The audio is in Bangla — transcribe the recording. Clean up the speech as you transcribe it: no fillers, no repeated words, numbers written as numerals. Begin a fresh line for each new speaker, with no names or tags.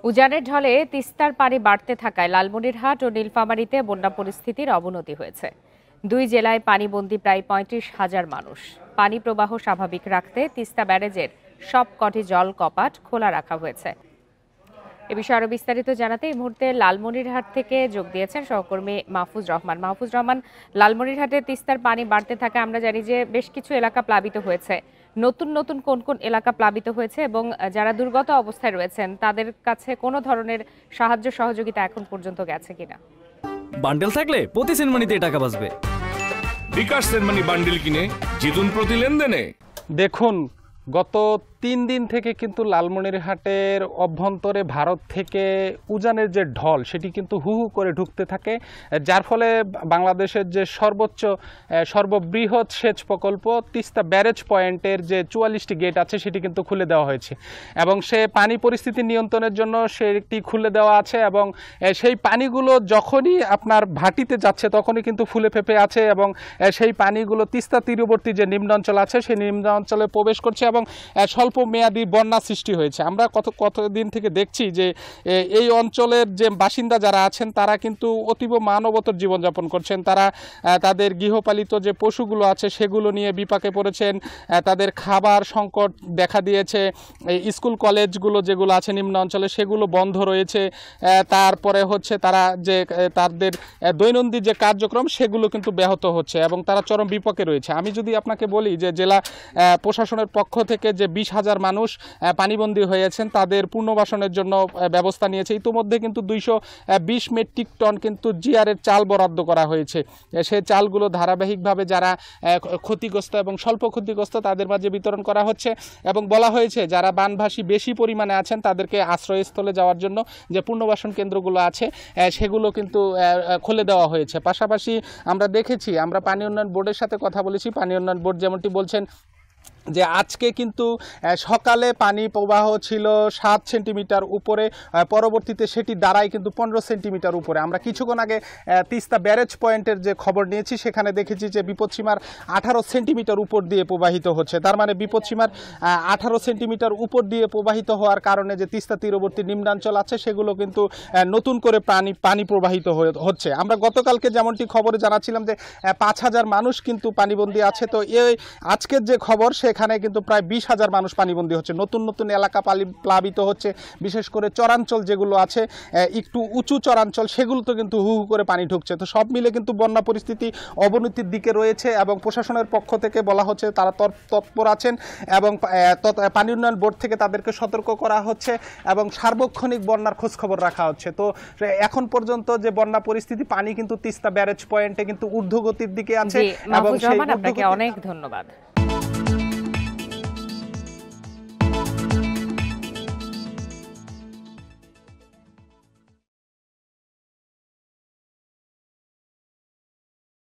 উজানের ঢলে তিস্তার পানি বাড়তে থাকায় লালমনিরহাট ও নীলফামারীতে বন্যা পরিস্থিতির অবনতি হয়েছে। দুই জেলায় পানিবন্দী প্রায় ৩৫,০০০ মানুষ। পানি প্রবাহ স্বাভাবিক রাখতে তিস্তা ব্যারেজের সবকটি জল কপাট খোলা রাখা হয়েছে। এ বিষয়ে আরো বিস্তারিত জানাতে এই মুহূর্তে লালমনিরহাট থেকে যোগ দিয়েছেন সহকর্মী মাহফুজ রহমান। মাহফুজ রহমান, লালমনিরহাটে তিস্তার পানি বাড়তে থাকা আমরা জানি যে বেশ কিছু এলাকা প্লাবিত হয়েছে। নতুন নতুন কোন কোন এলাকা প্লাবিত হয়েছে এবং যারা দুর্গত অবস্থায় রয়েছেন তাদের কাছে কোনো ধরনের সাহায্য সহযোগিতা এখন পর্যন্ত গেছে কিনা?
বান্ডেল থাকলে প্রতি সেনমানিতে টাকা বাঁচবে।
বিকাশ সেনমানি বান্ডেল কিনে জিতুন প্রতি লেনদেনে।
দেখুন, গত ৩ দিন থেকে কিন্তু লালমনিরহাটের অভ্যন্তরে ভারত থেকে উজানের যে ঢল সেটি কিন্তু হু হু করে ঢুকতে থাকে, যার ফলে বাংলাদেশের যে সর্ববৃহৎ সেচ প্রকল্প তিস্তা ব্যারেজ পয়েন্টের যে ৪৪টি গেট আছে সেটি কিন্তু খুলে দেওয়া হয়েছে এবং সে পানি পরিস্থিতি নিয়ন্ত্রণের জন্য সেটি খুলে দেওয়া আছে এবং সেই পানিগুলো যখনই আপনার ভাটিতে যাচ্ছে তখনই কিন্তু ফুলে ফেঁপে আছে এবং সেই পানিগুলো তিস্তা তীরবর্তী যে নিম্নাঞ্চল আছে সেই নিম্নাঞ্চলে প্রবেশ করছে এবং স্বল্প মেয়াদী বন্যা সৃষ্টি হয়েছে। আমরা কতদিন থেকে দেখছি যে এই অঞ্চলের যে বাসিন্দা যারা আছেন তারা কিন্তু অতীব মানবতর জীবনযাপন করছেন। তারা তাদের গৃহপালিত যে পশুগুলো আছে সেগুলো নিয়ে বিপাকে পড়েছেন। তাদের খাবার সংকট দেখা দিয়েছে। এই স্কুল কলেজগুলো যেগুলো আছে নিম্ন অঞ্চলে সেগুলো বন্ধ রয়েছে। তারপরে হচ্ছে তারা যে তাদের দৈনন্দিন যে কার্যক্রম সেগুলো কিন্তু ব্যাহত হচ্ছে এবং তারা চরম বিপাকে রয়েছে। আমি যদি আপনাকে বলি যে জেলা প্রশাসনের পক্ষ থেকে যে ২০,০০০ মানুষ পানিবন্দী হয়েছেন তাদের পুনর্বাসনের জন্য ব্যবস্থা নিয়েছে। ইতিমধ্যে কিন্তু ২২০ মেট্রিক টন কিন্তু জিআরের চাল বরাদ্দ করা হয়েছে। সেই চালগুলো ধারাবাহিকভাবে যারা ক্ষতিগ্রস্ত এবং স্বল্প ক্ষতিগ্রস্ত তাদের মাঝে বিতরণ করা হচ্ছে এবং বলা হয়েছে যারা বানভাসী বেশি পরিমাণে আছেন তাদেরকে আশ্রয়স্থলে যাওয়ার জন্য যে পুনর্বাসন কেন্দ্রগুলো আছে সেগুলো কিন্তু খুলে দেওয়া হয়েছে। পাশাপাশি আমরা দেখেছি, আমরা পানি উন্নয়ন বোর্ডের সাথে কথা বলেছি। পানি উন্নয়ন বোর্ড যেমনটি বলছেন যে আজকে কিন্তু সকালে পানি প্রবাহ ছিল ৭ সেন্টিমিটার উপরে, পরবর্তীতে সেটি দাঁড়ায় কিন্তু ১৫ সেন্টিমিটার উপরে। আমরা কিছুক্ষণ আগে তিস্তা ব্যারেজ পয়েন্টের যে খবর নিয়েছি সেখানে দেখেছি যে বিপদসীমার ১৮ সেন্টিমিটার উপর দিয়ে প্রবাহিত হচ্ছে। তার মানে বিপদসীমার ১৮ সেন্টিমিটার উপর দিয়ে প্রবাহিত হওয়ার কারণে যে তিস্তা তীরবর্তী নিম্নাঞ্চল আছে সেগুলো কিন্তু নতুন করে পানি প্রবাহিত হচ্ছে। আমরা গতকালকে যেমনটি খবরে জানাচ্ছিলাম যে ৫,০০০ মানুষ কিন্তু পানিবন্দী আছে। তো এই আজকের যে খবর সেখানে কিন্তু প্রায় ২০,০০০ মানুষ পানিবন্দী হচ্ছে। নতুন নতুন এলাকা প্লাবিত হচ্ছে, বিশেষ করে চরাঞ্চল যেগুলো আছে একটু উঁচু চরাঞ্চল সেগুলোতে কিন্তু হু হু করে পানি ঢুকছে। তো সব মিলে কিন্তু বন্যা পরিস্থিতি অবনতির দিকে রয়েছে এবং প্রশাসনের পক্ষ থেকে বলা হচ্ছে তারা তৎপর আছেন এবং পানি উন্নয়ন বোর্ড থেকে তাদেরকে সতর্ক করা হচ্ছে এবং সার্বক্ষণিক বন্যার খোঁজখবর রাখা হচ্ছে। তো এখন পর্যন্ত যে বন্যা পরিস্থিতি, পানি কিন্তু তিস্তা ব্যারেজ পয়েন্টে কিন্তু ঊর্ধ্বগতির দিকে আছে এবং
আপনাকে অনেক ধন্যবাদ।